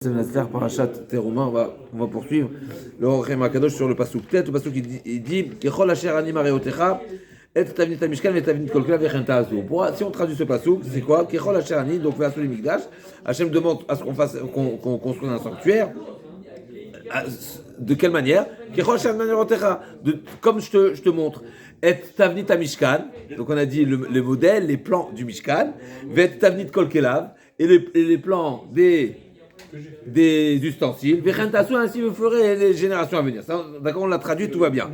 Parashat Teruma, on va poursuivre le Orchem Akadosh sur le Pasuk. Peut-être le Pasuk il dit Kechol Asher Ani Mareotecha et Tavnit Amishkan et Tavnit Kolkela Vechenta Azu. Si on traduit ce Pasuk, c'est quoi? Kechol Asher Ani, donc Ve'asu Mikdash. Hachem demande à ce qu'on construise un sanctuaire. De quelle manière? Kechol Asher Ani Mareotecha, comme je te montre. Et Tavnit Amishkan, donc on a dit le modèle, les plans du Mishkan. Ve'et Tavnit Kolkela et les plans des ustensiles. Ainsi vous ferez les générations à venir. Ça, d'accord, on l'a traduit, tout va bien.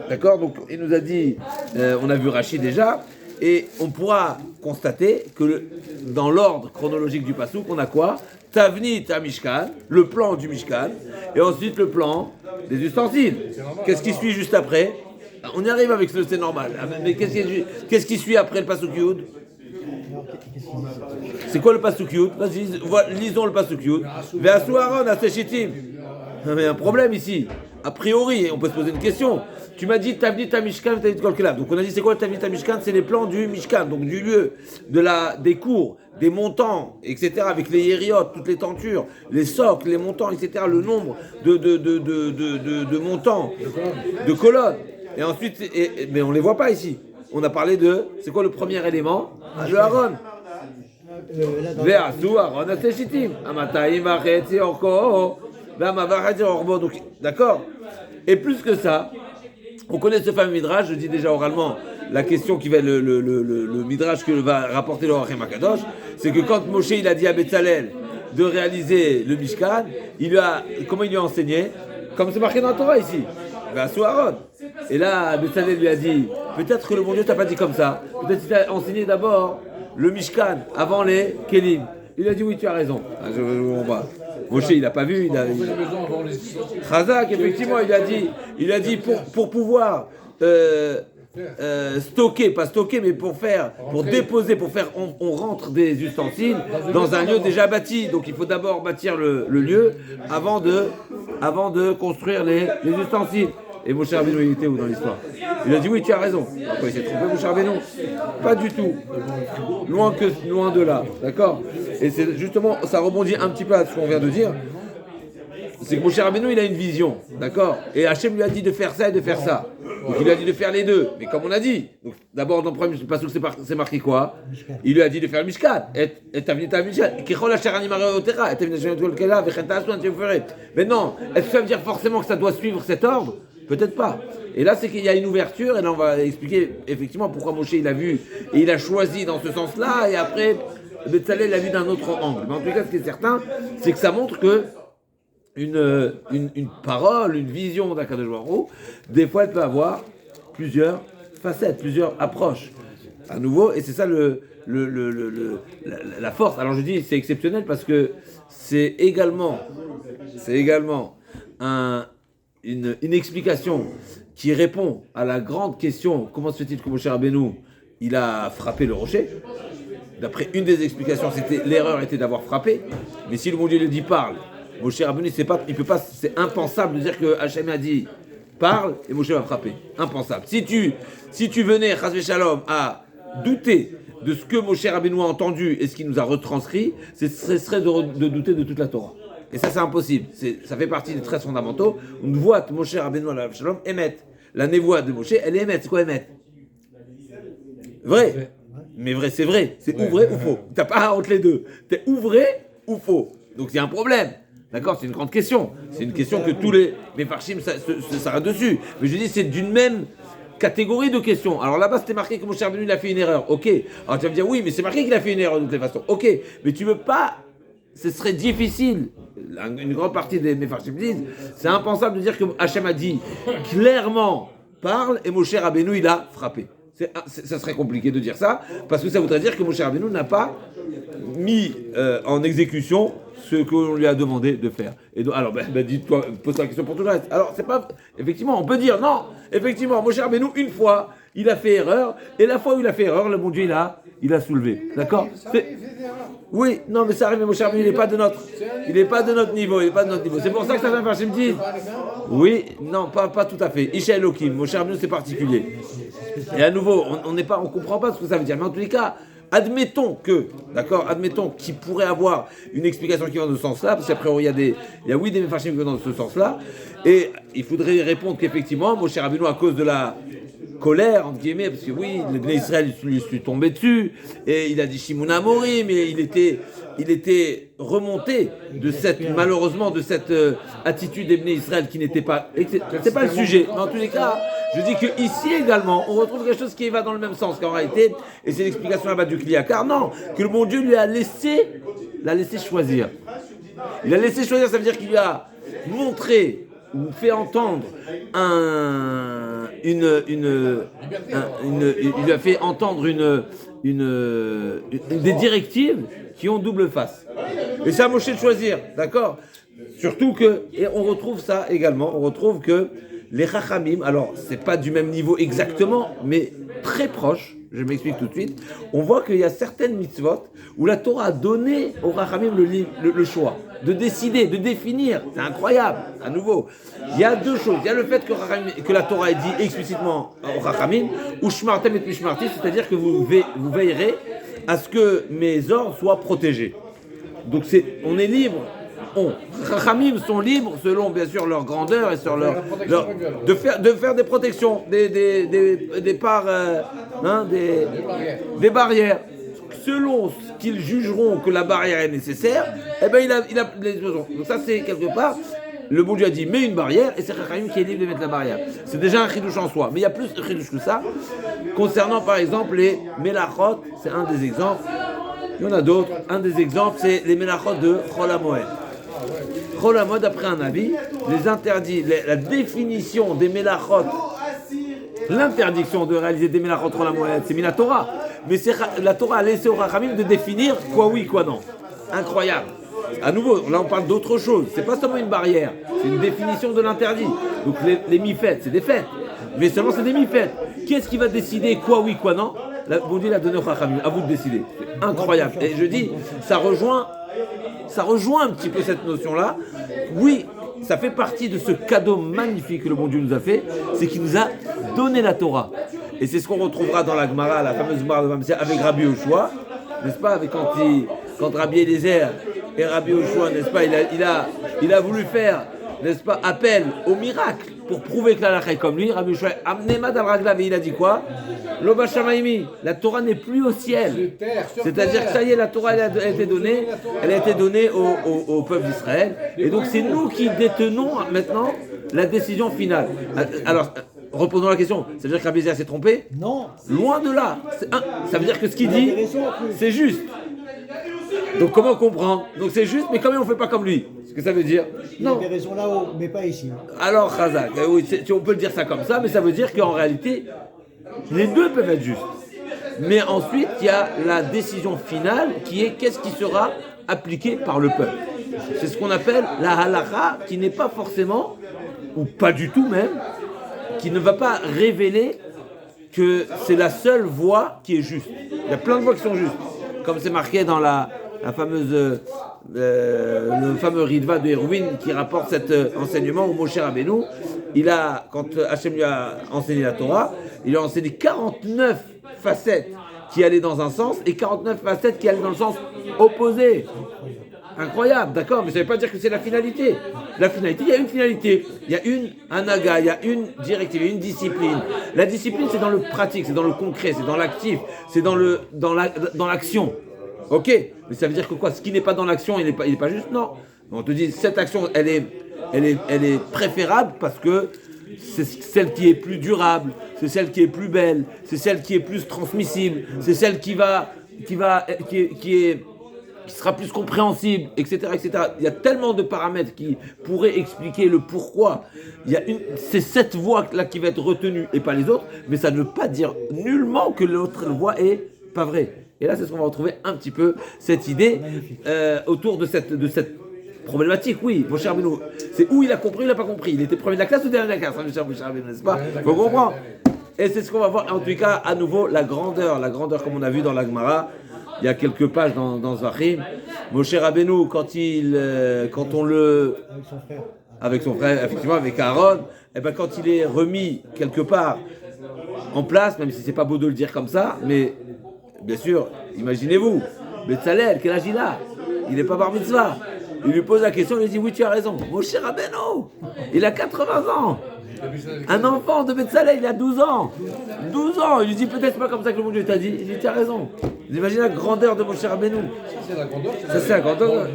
D'accord, donc il nous a dit, on a vu Rashi déjà, et on pourra constater que dans l'ordre chronologique du Passouk, on a quoi? Tavnit à Mishkan, le plan du Mishkan, et ensuite le plan des ustensiles. Qu'est-ce qui suit juste après? On y arrive avec ce, c'est normal. Mais qu'est-ce qui suit après le Passouk Yud? C'est quoi le Pasuk Yud? Vas-y, lisons le Pasuk Yud. Ve'asu Aaron aseshitim. Mais un problème ici. A priori, on peut se poser une question. Tu m'as dit Tavnit Mishkan, Tavnit Kolkela. Donc on a dit c'est quoi le Tavnit Mishkan? C'est les plans du Mishkan, donc du lieu, des cours, des montants, etc. Avec les yériotes, toutes les tentures, les socles, les montants, etc. Le nombre de montants, de colonnes. Et ensuite, mais on les voit pas ici. On a parlé de, c'est quoi le premier élément? Le Aaron. Ve'asu Aaron aseshitim. Amataim vachetzi orko. Ve'ama vachetzi orbo. Donc, d'accord. Et plus que ça, on connaît ce fameux midrash. Je dis déjà oralement la question qui va être le midrash que va rapporter le Orchem Akadosh, c'est que quand Moshe il a dit à Betzalel de réaliser le Mishkan, comment il lui a enseigné? Comme c'est marqué dans la Torah ici. Ve'asu Aaron. Et là, Betzalel lui a dit, peut-être que le bon Dieu t'a pas dit comme ça. Peut-être qu'il t'a enseigné d'abord le Mishkan avant les Kelim. Il a dit oui, tu as raison. Moshe, il n'a pas vu. Chazak, effectivement, il a dit pour pouvoir stocker, pas stocker, mais pour déposer, on rentre des ustensiles dans un lieu déjà bâti. Donc il faut d'abord bâtir le lieu avant de construire les ustensiles. Et Moshe Rabbeinu, il était où dans l'histoire? Il a dit oui, tu as raison. Pourquoi il s'est trompé, Moshe Rabbeinu? Pas du tout. Loin de là. D'accord? Et c'est justement, ça rebondit un petit peu à ce qu'on vient de dire. C'est que Moshe Rabbeinu, il a une vision. D'accord? Et Hachem lui a dit de faire ça et de faire ça. Donc il lui a dit de faire les deux. Mais comme on a dit, donc, d'abord dans le premier passage, c'est marqué quoi? Il lui a dit de faire le Mishkan. Et t'as venu ta Mishkan. Mais non, est-ce que ça veut dire forcément que ça doit suivre cet ordre? Peut-être pas. Et là, c'est qu'il y a une ouverture, et là, on va expliquer effectivement pourquoi Moshe il a vu, et il a choisi dans ce sens-là, et après, Betzalel l'a vu d'un autre angle. Mais en tout cas, ce qui est certain, c'est que ça montre que une parole, une vision d'Akadosh Baruch Hu, des fois, elle peut avoir plusieurs facettes, plusieurs approches. À nouveau, et c'est ça la force. Alors je dis, c'est exceptionnel parce que c'est également une explication qui répond à la grande question comment se fait-il que Moshe Rabbeinu il a frappé le rocher? D'après une des explications, l'erreur était d'avoir frappé. Mais si le bon Dieu le dit parle, Moshe Rabbeinu c'est impensable de dire que Hachem a dit parle et Moshe va frapper. Impensable. Si tu venais Chas v'Shalom à douter de ce que Moshe Rabbeinu a entendu et ce qu'il nous a retranscrit, ce serait de douter de toute la Torah. Et ça, c'est impossible. Ça fait partie des traits fondamentaux. On voit Moshe Rabbeinu alayhi shalom émet. La névoie de Moshe, elle est émet. C'est quoi émet? Vrai. Mais vrai, c'est vrai. C'est ou vrai ou faux. T'as pas entre les deux. T'es ou vrai ou faux. Donc il y a un problème. D'accord? C'est une grande question. C'est une question que tous les Mefarshim s'arrêtent dessus. Mais je dis, c'est d'une même catégorie de questions. Alors là-bas, c'était marqué que Moshe Rabbeinu a fait une erreur. Ok. Alors tu vas me dire, oui, mais c'est marqué qu'il a fait une erreur de toutes les façons. Ok. Mais tu veux pas. Ce serait difficile. Une grande partie des Mefarshim disent, c'est impensable de dire que Hachem a dit clairement parle et Moshe Rabbeinu il a frappé. Ça serait compliqué de dire ça parce que ça voudrait dire que Moshe Rabbeinu n'a pas mis en exécution ce qu'on lui a demandé de faire. Et donc, alors, dis-toi, pose la question pour tout le reste. Alors, c'est pas effectivement, on peut dire non. Effectivement, Moshe Rabbeinu une fois, il a fait erreur et la fois où il a fait erreur, le bon Dieu il a soulevé. D'accord? Oui, non, mais ça arrive, mais Moshe Rabbeinu, il n'est pas de notre niveau, C'est pour ça que certains Mefarshim me disent, oui, non, pas tout à fait. Isha Elohim, Moshe Rabbeinu, c'est particulier. Et à nouveau, on comprend pas ce que ça veut dire. Mais en tous les cas, admettons qu'il pourrait avoir une explication qui va dans ce sens-là, parce qu'après il y a oui des Mefarshim qui vont dans ce sens-là, et il faudrait répondre qu'effectivement, Moshe Rabbeinu, à cause de la colère, entre guillemets, parce que oui, les Bnei Israël lui sont tombés dessus, et il a dit Shimon Amorim, mais il était remonté malheureusement de cette attitude des Bnei Israël qui n'était pas, c'est pas le sujet, mais en tous les cas, je dis que ici également, on retrouve quelque chose qui va dans le même sens qu'en réalité, et c'est l'explication là-bas du Kliakar, non, que le bon Dieu lui l'a laissé choisir. Il a laissé choisir, ça veut dire qu'il lui a montré ou fait entendre il lui a fait entendre des directives qui ont double face. Et c'est à Moshe de choisir, d'accord? Surtout que, et on retrouve ça également, on retrouve que les Chachamim, alors c'est pas du même niveau exactement, mais très proche, je m'explique tout de suite, on voit qu'il y a certaines mitzvot où la Torah a donné aux Chachamim le choix de décider, de définir. C'est incroyable, à nouveau. Il y a deux choses. Il y a le fait que la Torah ait dit explicitement aux Chachamim, ou Shmartem et Mishmarti, c'est-à-dire que vous veillerez à ce que mes ordres soient protégés. Donc on est libre. Chachamim sont libres selon bien sûr leur grandeur et sur de faire des protections, des parts, des barrières. Selon ce qu'ils jugeront que la barrière est nécessaire, eh ben il a les besoins. Donc ça c'est quelque part, le bon Dieu a dit mets une barrière et c'est Chachamim qui est libre de mettre la barrière. C'est déjà un chidouche en soi, mais il y a plus de chidouche que ça. Concernant par exemple les melachot, c'est un des exemples. Il y en a d'autres. Un des exemples c'est les melachot de Chol HaMoed. Chol HaMoed, après un avis, les interdits, la définition des melachot, l'interdiction de réaliser des melachot Chol HaMoed, c'est mis la Torah. Mais la Torah a laissé au Chachamim de définir quoi oui, quoi non. Incroyable. À nouveau, là on parle d'autre chose. C'est pas seulement une barrière, c'est une définition de l'interdit. Donc les mi-fêtes, c'est des fêtes. Mais seulement c'est des mi-fêtes. Qu'est-ce qui va décider quoi oui, quoi non? Bon Dieu l'a donné au Chachamim. À vous de décider. C'est incroyable. Et je dis, ça rejoint un petit peu cette notion-là. Oui, ça fait partie de ce cadeau magnifique que le bon Dieu nous a fait, c'est qu'il nous a donné la Torah. Et c'est ce qu'on retrouvera dans la Gemara, la fameuse Gemara de Mamsia, avec Rabbi Yoshua, n'est-ce pas, quand Rabbi Eliezer et Rabbi Yoshua, n'est-ce pas, il a voulu faire, n'est-ce pas, appel au miracle pour prouver que la halakha est comme lui. Rabbi Yoshua amené Madame Raglav et il a dit quoi? Loba Shamaimi, la Torah n'est plus au ciel. C'est-à-dire que ça y est, la Torah elle a été donnée au peuple d'Israël. Et donc c'est nous qui détenons maintenant la décision finale. Alors, reposons la question. Ça veut dire que Rabbi Eliezer s'est trompé? Non. Loin de là. Ça veut dire que ce qu'il dit, c'est juste. Donc comment comprendre? Donc c'est juste, mais quand même on ne fait pas comme lui. Ce que ça veut dire? Non. Il avait raison là-haut, mais pas ici. Alors Chazak, oui, on peut le dire ça comme ça, mais ça veut dire qu'en réalité, les deux peuvent être justes. Mais ensuite, il y a la décision finale qui est qu'est-ce qui sera appliqué par le peuple. C'est ce qu'on appelle la halakha, qui n'est pas forcément, ou pas du tout même, qui ne va pas révéler que c'est la seule voie qui est juste. Il y a plein de voies qui sont justes. Comme c'est marqué dans la fameuse, le fameux Ritva de Hérouin qui rapporte cet enseignement où Moshe Rabbeinu, quand Hachem lui a enseigné la Torah, il lui a enseigné 49 facettes qui allaient dans un sens et 49 facettes qui allaient dans le sens opposé. Incroyable, d'accord, mais ça ne veut pas dire que c'est la finalité. La finalité, il y a une finalité, il y a un naga, il y a une directive, une discipline. La discipline, c'est dans le pratique, c'est dans le concret, c'est dans l'actif, c'est dans l'action. Ok, mais ça veut dire que quoi? Ce qui n'est pas dans l'action, il n'est pas juste? Non. On te dit, cette action, elle est préférable parce que c'est celle qui est plus durable, c'est celle qui est plus belle, c'est celle qui est plus transmissible, c'est celle qui sera plus compréhensible, etc., etc. Il y a tellement de paramètres qui pourraient expliquer le pourquoi. C'est cette voie-là qui va être retenue et pas les autres, mais ça ne veut pas dire nullement que l'autre voie est pas vraie. Et là, c'est ce qu'on va retrouver un petit peu, cette idée autour de cette problématique. Oui, Moshe Rabbeinu, c'est où il a compris ou il n'a pas compris. Il était premier de la classe ou dernier de la classe, Moshe Rabbeinu, n'est-ce pas? Il faut comprendre. Et c'est ce qu'on va voir, en tout cas, à nouveau, la grandeur comme on a vu dans la Gemara. Il y a quelques pages dans Zvachim. Moshe Rabbeinu, quand on le... Avec son frère, effectivement, avec Aaron, et ben quand il est remis quelque part en place, même si c'est pas beau de le dire comme ça, mais bien sûr, Imaginez-vous, Betzalel, quel âge il a? Il n'est pas bar mitzvah. Il lui pose la question, il lui dit oui, tu as raison. Moshe Rabbeinu, il a 80 ans. Un enfant de Betzalel, il a 12 ans. 12 ans. Il lui dit peut-être pas comme ça que le bon Dieu t'a dit. Il dit tu as raison. Vous imaginez la grandeur de Moshe Rabbeinu. Ça, c'est la grandeur.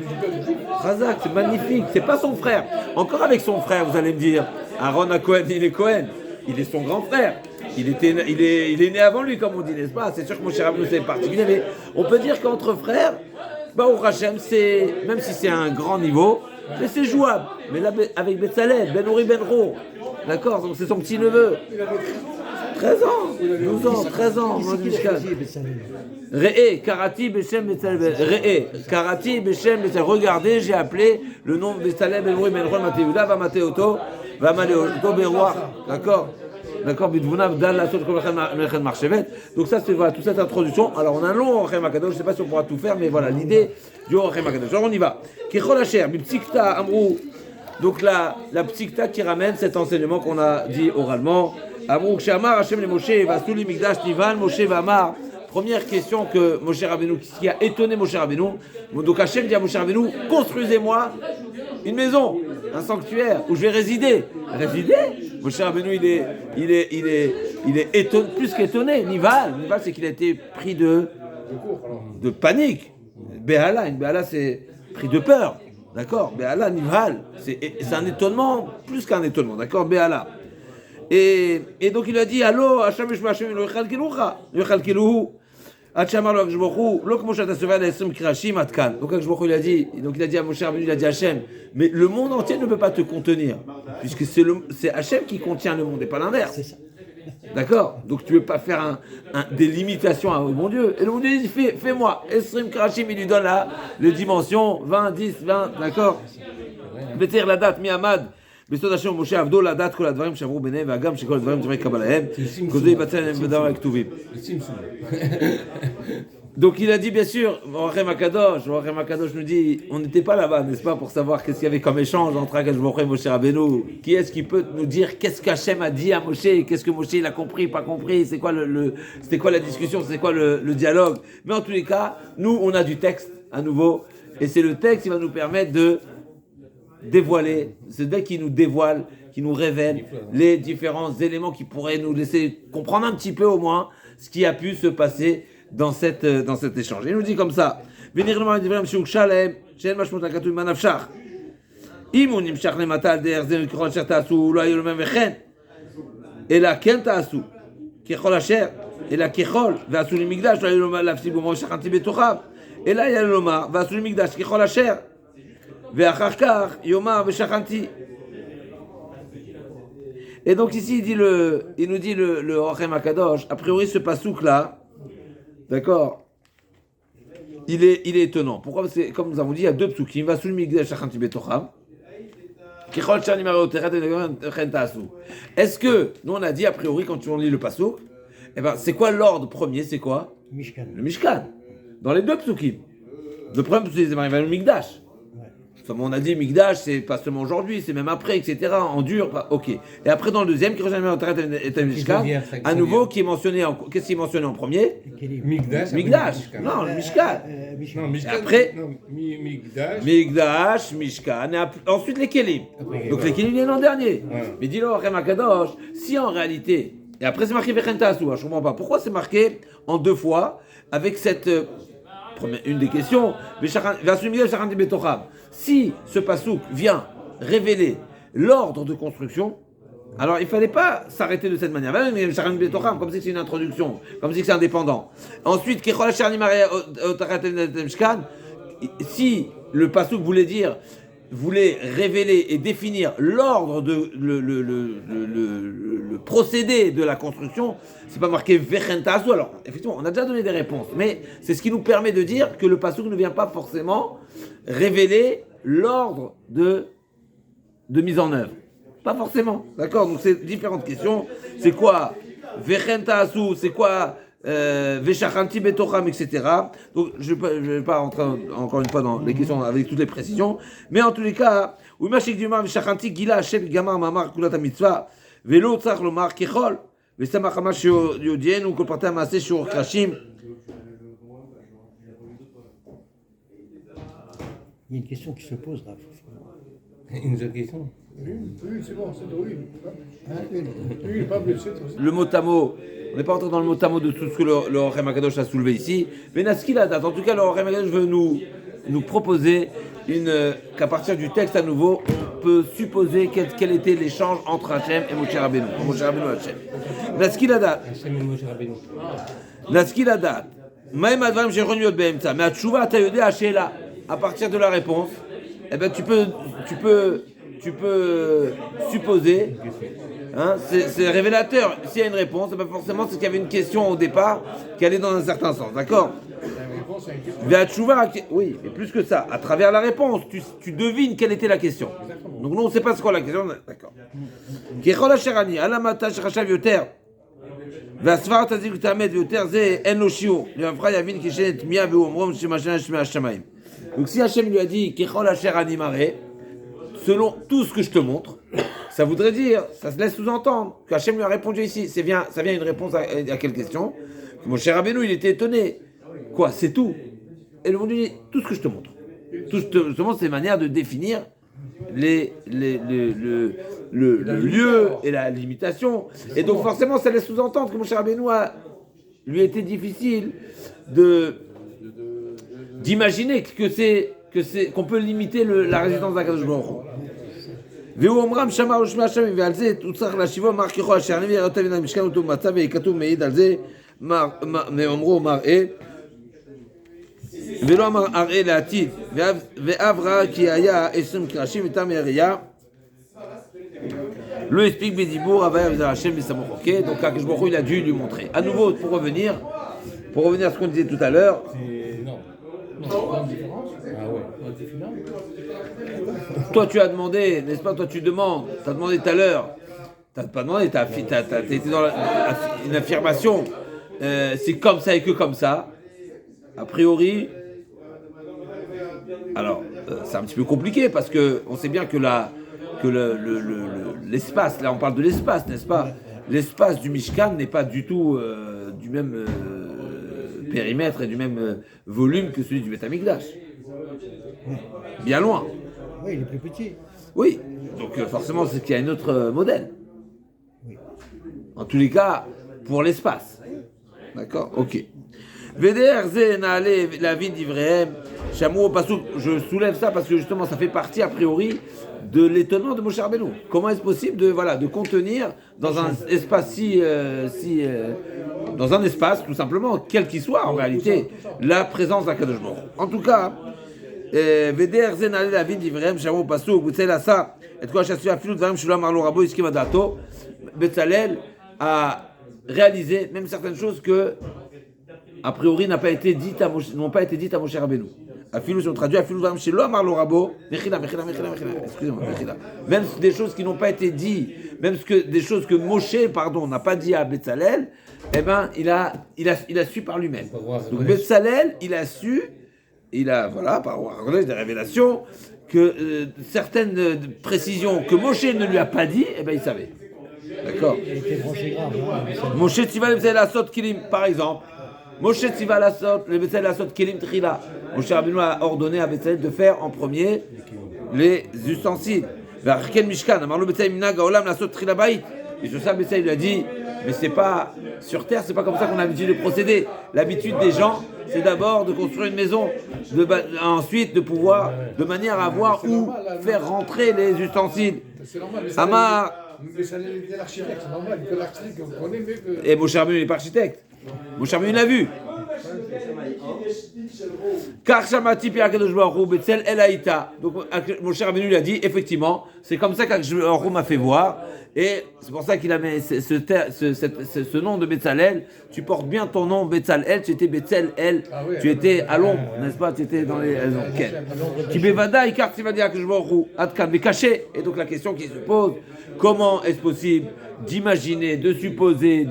Razak, c'est magnifique. C'est pas son frère. Encore avec son frère, vous allez me dire. Aaron à Cohen, il est Cohen. Il est son grand frère. Il est né avant lui, comme on dit, n'est-ce pas? C'est sûr que Moshe Rabbeinu c'est particulier, mais on peut dire qu'entre frères, au Hachem, c'est, même si c'est un grand niveau, mais c'est jouable. Mais là, avec Betzalel, Ben Uri Ben Ro, d'accord? Donc c'est son petit neveu. 13 ans, 12 ans, 13 ans. Re'e, Karati, Beshem, Betzalel. Re'e, Karati, Beshem, Betzalel. Regardez, j'ai appelé le nom de Betzalel, Ben Uri Ben Ro, Mathéouda, va Mathéoto, va Maléoto, Beroa. D'accord? D'accord, donc ça c'est voilà, toute cette introduction. Alors on a un long Orchem Akadosh, je ne sais pas si on pourra tout faire, mais voilà l'idée du Orchem Akadosh. Alors on y va. Donc la psikta qui ramène cet enseignement qu'on a dit oralement. Première question que Moshe Rabbeinu, qui a étonné Moshe Rabbeinu. Donc Hachem dit à Moshe Rabbeinu, construisez-moi une maison, un sanctuaire où je vais résider. Résider? Moshe Rabbeinu, il est étonné, plus qu'étonné. Nival, c'est qu'il a été pris de panique. Béhala, une Béhala, c'est pris de peur. D'accord? Béhala, Nival, c'est un étonnement, plus qu'un étonnement. D'accord? Béhala. Et donc il a dit, allô, Hachem, Hachem, lo yechal kiluhu. Donc il a dit à Moshe Rabbeinu, il a dit à Hachem, mais le monde entier ne peut pas te contenir, puisque c'est Hachem qui contient le monde et pas l'inverse. D'accord? Donc tu ne peux pas faire des limitations au bon Dieu. Et le bon Dieu dit, fais-moi. Esrim Krashim, il lui donne les dimensions, 20, 10, 20, d'accord? Betir la date, Mihamad. בסוד השם משה עבדו לדעת כל הדברים שעברו ביניהם והגם שכל הדברים דברי קבלהם כל זה יבצע להם בדבר הכתובים. Donc il a dit bien sûr, Orchem Akadosh nous dit, on n'était pas là-bas, n'est-ce pas, pour savoir qu'est-ce qu'il y avait comme échange entre Akadosh Baruch Hu et Moshe Rabbeinu. Qui est-ce qui peut nous dire qu'est-ce qu'Hachem a dit à Moshe, qu'est-ce que Moshe il a compris, pas compris, c'était quoi la discussion, c'était quoi le dialogue. Mais en tous les cas, nous on a du texte à nouveau, et c'est le texte qui va nous permettre de dévoiler, c'est dès qu'il nous dévoile, qui nous révèle les différents éléments qui pourraient nous laisser comprendre un petit peu au moins ce qui a pu se passer dans cet échange. Il nous dit comme ça, et donc ici il nous dit le Orchem Akadosh, a priori ce pasouk là, d'accord, il est étonnant. Pourquoi? Parce que comme nous avons dit, il y a deux psukim, Vasul Migdash Shachanti Betocham, Kichol Shani Maroteret et Tasu. Est-ce que, nous on a dit a priori quand on lit le pasouk, eh ben c'est quoi l'ordre premier? C'est quoi? Mishkan. Le Mishkan. Dans les deux psukim. Le premier c'est le Migdash. Comme on a dit, Migdash, c'est pas seulement aujourd'hui, c'est même après, etc. En dur, ok. Et après, dans le deuxième, qui rejoint est un Mishkan, à nouveau, qui est mentionné qu'est-ce qui est mentionné en premier? Migdash. Non, le Mishkan. Non, Mishkan. Après, Migdash, Mishkan, et ensuite les Kelim. Donc les Kelim viennent l'an dernier. Mais dis-le, Orchem Akadosh, si en réalité, et après c'est marqué Vechen Tasu, je comprends pas. Pourquoi c'est marqué en deux fois, avec cette. Une des questions, si ce pasouk vient révéler l'ordre de construction, alors il ne fallait pas s'arrêter de cette manière. Comme si c'est une introduction, comme si c'est indépendant. Ensuite, si le pasouk voulait révéler et définir l'ordre de le procédé de la construction, c'est pas marqué Vechentasu. Alors effectivement on a déjà donné des réponses, mais c'est ce qui nous permet de dire que le pasuk ne vient pas forcément révéler l'ordre de mise en œuvre, pas forcément, d'accord. Donc c'est différentes questions. C'est quoi Vechentasu? C'est quoi Veshachanti Betocham, etc. Donc je ne vais pas rentrer encore une fois dans les questions avec toutes les précisions, mais en tous les cas, Umashik Dumar Veshachanti Gila Hashem Gamar Mamar Kulat Mitzvah Velo Tzach Lomar Kechol Vesamachama Yodien ou Kolparta Maase Shur Krashim Il y a une question qui se pose là. Une autre question. Oui, c'est bon, c'est oui. Oui, pas blessé. Le mot à mot, on n'est pas entré dans le mot à mot de tout ce que le Orem Akadosh a soulevé ici. Mais Naskila date. En tout cas, le Orem Akadosh veut nous proposer qu'à partir du texte à nouveau, on peut supposer quel était l'échange entre Hachem et Moshe Rabbeinu. Moshe Rabbeinu et Hachem. Naskila date. Hachem et Moshe Rabbeinu. Naskila date. Maïm advam sheron yod be'emtza. Mais à Tchouva, t'as yodé Hachéla. À partir de la réponse, eh ben tu peux supposer, hein, c'est révélateur. S'il y a une réponse, ben forcément c'est qu'il y avait une question au départ qui allait dans un certain sens, d'accord? Oui, mais plus que ça, à travers la réponse, tu devines quelle était la question. Donc nous on ne sait pas ce qu'est la question, d'accord. Kechol asherani, alamata shechashav yoter, והסבר תזיק ותאמת ויותר זה אין לו שיעור. למבחר יבין כשאין תמיהה והוא אומרום שמשנה שמי השמיים. Donc si Hachem lui a dit Kechol Asher Animare, selon tout ce que je te montre, ça voudrait dire, ça se laisse sous-entendre que Hachem lui a répondu ici. Ça vient une réponse à quelle question? Mon cher Rabbeinu, il était étonné. Quoi, c'est tout? Et le monde lui dit tout ce que je te montre. Tout ce que je te montre, c'est une manière de définir le lieu et la limitation. Et donc forcément, ça laisse sous-entendre que mon cher Rabbeinu lui était difficile d'imaginer qu'on peut limiter la résidence d'Akadosh Baruch Hu. והוא אומרם שמע ושמע השם ועל זה הוא צריך להשיבו מר ככל אשר אני ויראותיו מן המשכן אותו מצב וכתוב מעיד על זה מאמרו מראה ולא אמר אראה לעתיד ואב ראה כי היה 20 קרשים מטעם ירייה לא הספיק בדיבור הוויה וזה השם בסמוך. Ok, donc Akadosh Baruch Hu il a dû lui montrer à nouveau pour revenir à ce qu'on disait tout à l'heure. Toi tu as demandé, n'est-ce pas? Toi tu demandes, tu as demandé tout à l'heure, tu n'as pas demandé, tu as été dans une affirmation, c'est comme ça et que comme ça. A priori, alors c'est un petit peu compliqué parce que on sait bien que l'espace, là on parle de l'espace, n'est-ce pas? L'espace du Mishkan n'est pas du tout du même périmètre et du même volume que celui du Beth Amikdash. Bien loin. Oui, il est plus petit. Oui, donc forcément c'est qu'il y a un autre modèle. Oui. En tous les cas, pour l'espace. D'accord? Ok. VDR Zé Naale la vie d'Ivrahem, Chamou Passouk, je soulève ça parce que justement ça fait partie a priori de l'étonnement de Moshe Rabbeinu. Comment est-ce possible de contenir dans un espace dans un espace tout simplement, quel qu'il soit en réalité, la présence d'Akadosh Baruch Hu. En tout cas, VDR Zé Naale la vie d'Ivrahem, Chamou Passouk, vous savez là ça, et quoi chassé à Filou de Varim Shulam Arlo Rabo Iskima Dato, Betzalel a réalisé même certaines choses que a priori n'ont pas été dites à Moshe Rabbeinu. Afilou, si on traduit, Afilou Varim Shelo Amar Lo Rabo, Mechila, excusez-moi, Mechila. Même des choses qui n'ont pas été dites, des choses que Moshe, n'a pas dit à Betzalel, eh ben, il a su par lui-même. Donc Betzalel, il a su, par des révélations, que certaines précisions que Moshe ne lui a pas dit, eh ben, il savait. D'accord. Il était branché grave. Moshe Tziva Betzalel Asot Kilim, par exemple. Moshe Tziva Asot, le Betzalel Asot Kilim Trila. Moshe Rabbeinu a ordonné à Betzalel de faire en premier les ustensiles. V'arken Mishkan, Amar lo Betzalel Minag Haolam Asot Trila Bait. Et sur ça, Betzalel lui a dit, mais c'est pas sur terre, c'est pas comme ça qu'on a l'habitude de procéder. L'habitude des gens, c'est d'abord de construire une maison, ensuite de pouvoir, de manière à voir où faire rentrer les ustensiles. C'est normal. Amar. Mais ça est l'architecte, c'est normal. Que l'architecte, vous connaissez mieux que. Et Moshe Rabbeinu n'est pas architecte. Moshe Rabbeinu l'a vu. Car Shamati Pi Akadosh Baruch Hu Betzel El Haïta. Donc Moshe Rabbeinu lui a dit effectivement, c'est comme ça qu'Akadosh Baruch Hu m'a fait voir. Et c'est pour ça qu'il a mis ce nom de Betzalel. Tu portes bien ton nom Betzalel. Tu étais Betzalel. Tu étais à l'ombre, n'est-ce pas? Tu étais dans les Qui bevada car tu vas dire Akadosh Baruch Hu Adkan mais caché. Et donc la question qui se pose, comment est-ce possible d'imaginer, de supposer,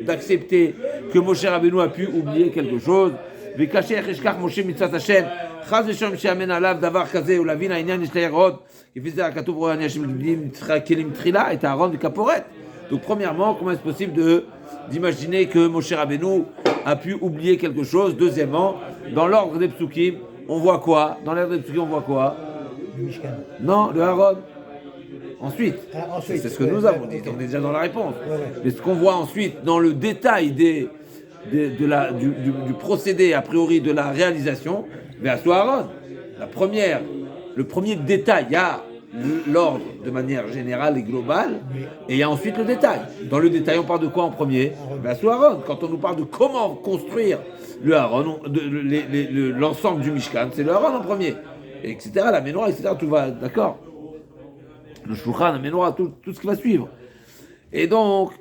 d'accepter que Moshe Rabbeinu a pu oublier quelque chose? וכאשר ישכח משה מצוות השם, חס ושלום שיאמן עליו דבר כזה, ולהבין העניין יש להיראות, כפי זה הכתוב רואה אני השם כלים תחילה, את הארון וכפורת. Donc premièrement, comment est-ce possible d'imaginer que Moshe Rabbeinu a pu oublier quelque chose? Deuxièmement, dans l'ordre des psukim, on voit quoi? Dans l'ère des Psukim, on voit quoi? Le Mishkan. Non, le Aaron. Ensuite. Ah, ensuite, C'est ce que ouais, nous avons ouais, dit. ok. On est déjà dans la réponse. Ouais, ouais. Mais ce qu'on voit ensuite, dans le détail du procédé, a priori, de la réalisation, vers Aaron. Le premier détail, il y a l'ordre de manière générale et globale, et il y a ensuite le détail. Dans le détail, on parle de quoi en premier? Vers Aaron. Quand on nous parle de comment construire le Aaron, l'ensemble du Mishkan, c'est le Aaron en premier, et etc. La Ménorah, etc. Tout va, d'accord? Le Shulchan, la Ménorah, tout ce qui va suivre. Et donc,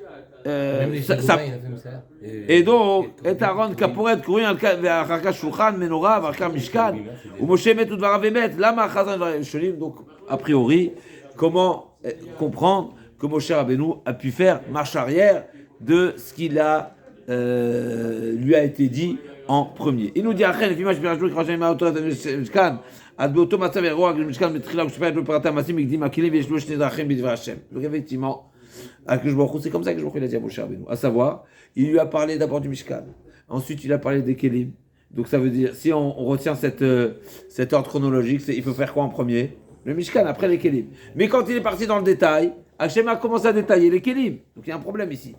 Même les ça, Shigoumaï, il a fait ça. et donc, et Aaron Kaporet, Kourin, Al-Karka Shulchan, Menorah, Varka Mishkan, ou Moshe Met, Udvarav Emet, Lama Chazan Sholim. Donc, a priori, comment comprendre que Moshe Rabbeinu a pu faire marche arrière de ce qu'il a, lui a été dit en premier. Il nous dit, Achen, Fimash Birajou, Krashem, Maotot, Mishkan, Ad Boto Matzav Eroa, Mishkan, Metrila, Ushpayat, Luparata, Massim, Igdim, Akilim, Veshlo, Shnei Drachim, Bidvar Hashem. Donc, effectivement, c'est comme ça que je il a dit à Moshe Rabbeinu. À savoir, il lui a parlé d'abord du Mishkan. Ensuite, il a parlé des Kelim. Donc, ça veut dire, si on retient cet ordre chronologique, il faut faire quoi en premier? Le Mishkan, après les Kelim. Mais quand il est parti dans le détail, Hachem a commencé à détailler les Kelim. Donc, il y a un problème ici.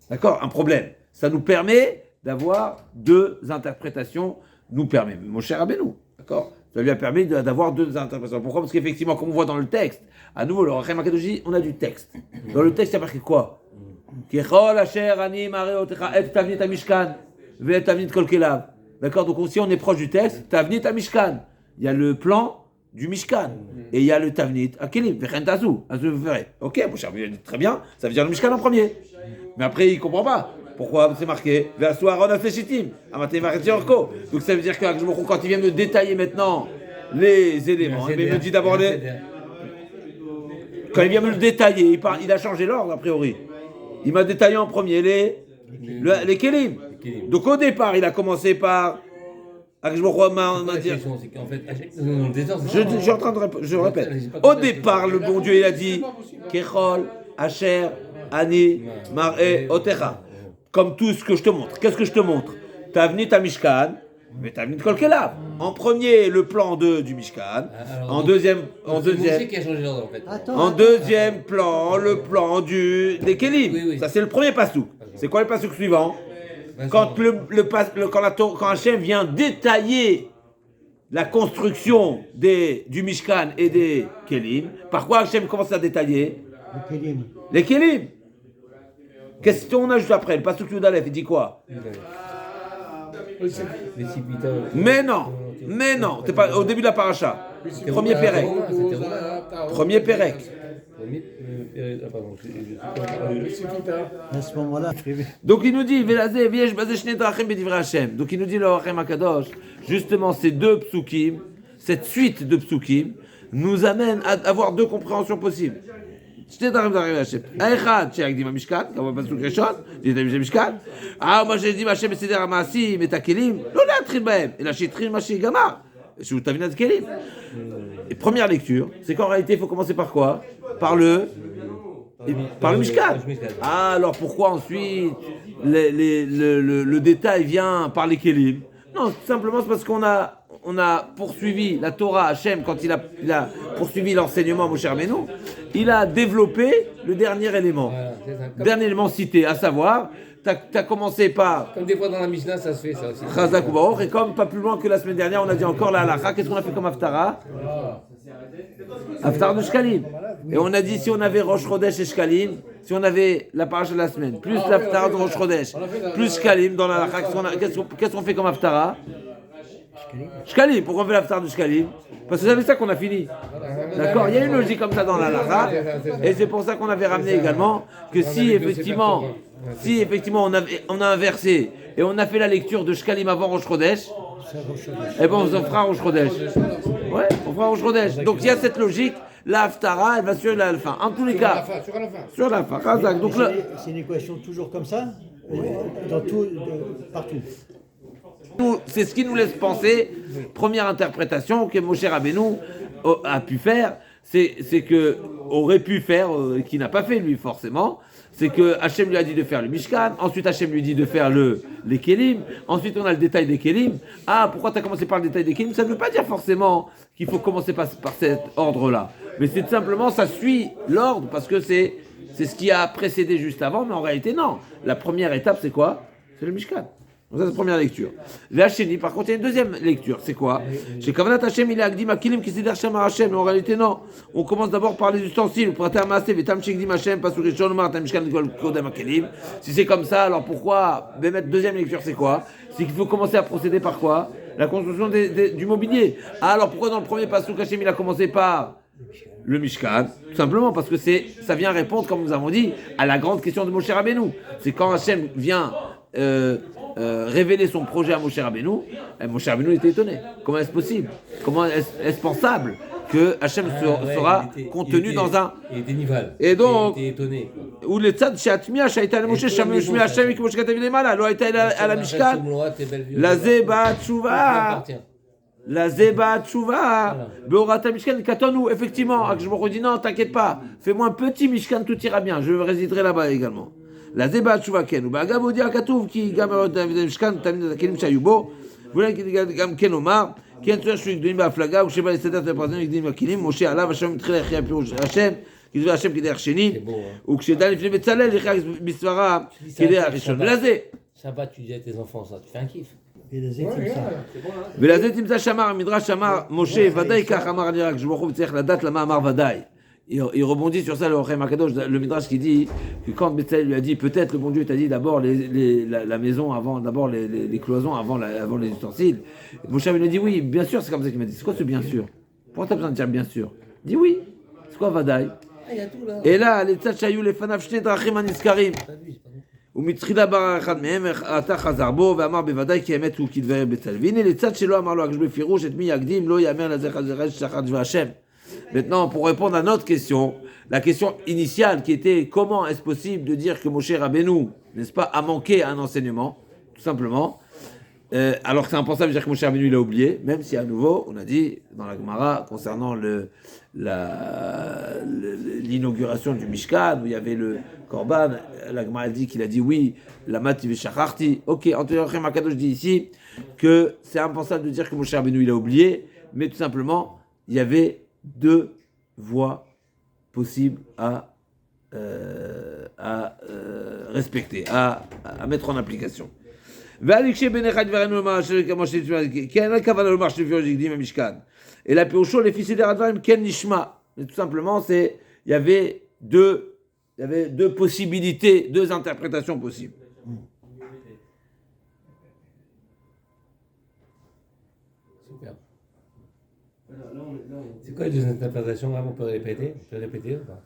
D'accord? Un problème. Ça nous permet d'avoir deux interprétations. Nous permet. Moshe Rabbeinu. D'accord? Ça lui a permis d'avoir deux interprétations. Pourquoi? Parce qu'effectivement, comme on voit dans le texte, à nouveau, le Rachem Akadoshi, on a du texte. Dans le texte, il y a marqué quoi? D'accord? Donc aussi, on est proche du texte. Tavnit à Mishkan. Il y a le plan du Mishkan. Et il y a le Tavnit à Kelim. Ok, mon cher, il dit très bien, ça veut dire le Mishkan en premier. Mais après, il ne comprend pas. Pourquoi c'est marqué? Donc ça veut dire que quand il vient me détailler maintenant les éléments, mais il me dit d'abord quand il vient me le détailler, il a changé l'ordre a priori. Il m'a détaillé en premier les Kelim. Donc au départ, il a commencé par je suis en train de je répète. Au départ, le bon Dieu, il a dit Kechol, Asher, Ani, Mar'e, Otecha. Comme tout ce que je te montre. Qu'est-ce que je te montre? Tavnit à Mishkan, mais Tavnit Kol Kelav. En premier, le plan du Mishkan. En deuxième, C'est Moshe qui a changé l'ordre en fait. Attends, deuxième plan, le plan des Kelim. Oui. Ça, c'est le premier pasouk. C'est quoi le pasouk suivant? Quand quand Hachem vient détailler la construction du Mishkan et des Kelim, par quoi Hachem commence à détailler? le Kélim. Les Kelim. Qu'est-ce qu'on a juste après? Le pasouk Yudalef, il dit quoi? Les Sipita. Mais non, t'es pas au début de la paracha. Premier Pérec. Premier Pérec. À ce moment-là, Donc il nous dit, donc il nous dit le Rachem Akadosh, justement ces deux psukim, cette suite de psukim, nous amène à avoir deux compréhensions possibles. שני דברים דברים להשם. האחד שיקדים המשכן, כמו בפסוק ראשון, שיקדים המשכן, מה שהקדים השם בסדר המעשים, את הכלים, לא להתחיל בהם, אלא שהתחיל מה שיגמר, שהוא תבין את הכלים. Et première lecture, c'est qu'en réalité, il faut commencer par quoi? Par le Mishkan. Ah, alors pourquoi ensuite le détail vient par les Kelim? Non, simplement c'est parce qu'on a poursuivi la Torah Hachem quand il a poursuivi l'enseignement Moshe Rabbeinu, il a développé le dernier élément. Voilà, Dernier élément cité, à savoir, t'as commencé par comme des fois dans la Mishnah, ça se fait ça aussi. Chazak ou Baruch, et comme pas plus loin que la semaine dernière, on a dit encore la halakha, qu'est-ce qu'on a fait comme Haftara? Haftar de Shkalim. Et on a dit si on avait Rosh Chodesh et Shkalim, si on avait la paracha de la semaine, plus l'Haftar de Rosh Chodesh, plus Shkalim dans la halakha, qu'est-ce qu'on fait comme Haftara? Shkalim. Pourquoi on fait l'Haftar de Shkalim? Parce que c'est avec ça qu'on a fini. D'accord? Il y a une logique comme ça dans la halakha, et c'est pour ça qu'on avait ramené également que si effectivement on a inversé et on a fait la lecture de Shkalim avant Rosh Chodesh, eh ben on fera Rosh Chodesh. Ouais, on fera Rosh Chodesh. Donc il y a cette logique, la Haftara, elle va sur la fin. En tous les cas, sur la fin. Chazak. Donc c'est une équation toujours comme ça, dans tout, partout. c'est ce qui nous laisse penser, première interprétation que Moshe Rabbeinu a pu faire, c'est que aurait pu faire, qui n'a pas fait lui forcément, c'est que Hachem lui a dit de faire le Mishkan, ensuite Hachem lui dit de faire les Kélim, ensuite on a le détail des Kélim. Ah, pourquoi tu as commencé par le détail des Kélim? Ça ne veut pas dire forcément qu'il faut commencer par cet ordre-là, mais c'est tout simplement, ça suit l'ordre, parce que c'est ce qui a précédé juste avant, mais en réalité non. La première étape c'est quoi? C'est le Mishkan. Donc ça, c'est la première lecture. L'Hacheni, par contre, il y a une deuxième lecture. C'est quoi? Chez Kavanat Hashem, il a Agdim Akilim qui sidère Shem Hashem. Mais en réalité, non. On commence d'abord par les ustensiles. Prater Maaseh, Vetam Shekdim Hashem, Pasuk Rishon, Omar, Tam Mishkan, Kodem Akilim. Si c'est comme ça, alors pourquoi mettre deuxième lecture? C'est quoi? C'est qu'il faut commencer à procéder par quoi? La construction du mobilier. Ah, alors pourquoi dans le premier Pasuk Hashem, il a commencé par le Mishkan? Tout simplement parce que ça vient répondre, comme nous avons dit, à la grande question de Moshe Rabbeinu. C'est quand Hashem vient révéler son projet à Moshe Rabbeinu, Moshe Rabbeinu était étonné. Comment est-ce possible? Comment est-ce pensable que Hachem sera contenu dans un... Il était nival. Et donc, il était étonné. Ou le tzad she'atmiya she'ayta Moshe Shemi Hashem que Moshe katav lemala, lo hayta à la Mishkan, la zeba tshuva, la zeba tshuva, beorata Mishkan katonu. Effectivement, je me dis non, t'inquiète pas, fais-moi un petit Mishkan, tout ira bien, je résiderai là-bas également. La zeba tshuva ken, ou ba'agav odi akatuv ki gam Mishkan tamid kelim shayu bo, voulait gam ken omar. כי אין צורך שהוא גדולים בהפלגה, וכשבא לסדר את הפרטים גדולים בכלים, משה עליו, השם מתחיל להכריע פירוש השם, כדבר השם כדרך שני, וכשדן לפני בצלאל, יכריע בסברה כדרך ראשון. ולזה. Shabbat, tu dis à tes enfants ça, tu fais un kiff. ולזה תמצא שאמר, המדרש אמר, משה, ודאי כך אמר אני רק, שברוך הוא צריך לדעת למה אמר ודאי. Il rebondit sur ça, le Orchem Akadosh, le Midrash qui dit que quand Bethel lui a dit, peut-être le bon Dieu t'a dit d'abord la maison avant, d'abord les cloisons avant les ustensiles. Moshe lui a dit oui, bien sûr, c'est comme ça qu'il m'a dit. C'est quoi ce bien sûr? Pourquoi t'as besoin de dire bien sûr? Dis oui. C'est quoi Vadaï? Et là, les Tzachayou, les Fanav, Shne Drachim Aniskarim. ומתחילה בר אחד מהם, אתה חזר בו ואמר בוודאי כי האמת הוא כדברי בצלאל. והנה לצד שלו אמר לו הקדוש בפירוש את מי יקדים לא יאמר לזה חזרה שחר דבר השם. Maintenant, pour répondre à notre question, la question initiale qui était comment est-ce possible de dire que Moshe Rabbeinu, n'est-ce pas, a manqué un enseignement, tout simplement, alors que c'est impensable de dire que Moshe Rabbeinu il a oublié, même si à nouveau, on a dit dans la Gemara, concernant l'inauguration du Mishkan, où il y avait le Korban, la Gemara dit qu'il a dit oui, la Mati Veshacharti. Ok, Antonio Akadosh dit ici que c'est impensable de dire que Moshe Rabbeinu il a oublié, mais tout simplement, il y avait deux voies possibles à respecter, à mettre en application. Et la Piroucho, les fils d'Advarim, Ken Nishma. Tout simplement, il y avait deux possibilités, deux interprétations possibles. C'est quoi les deux interprétations? On peut répéter ou pas?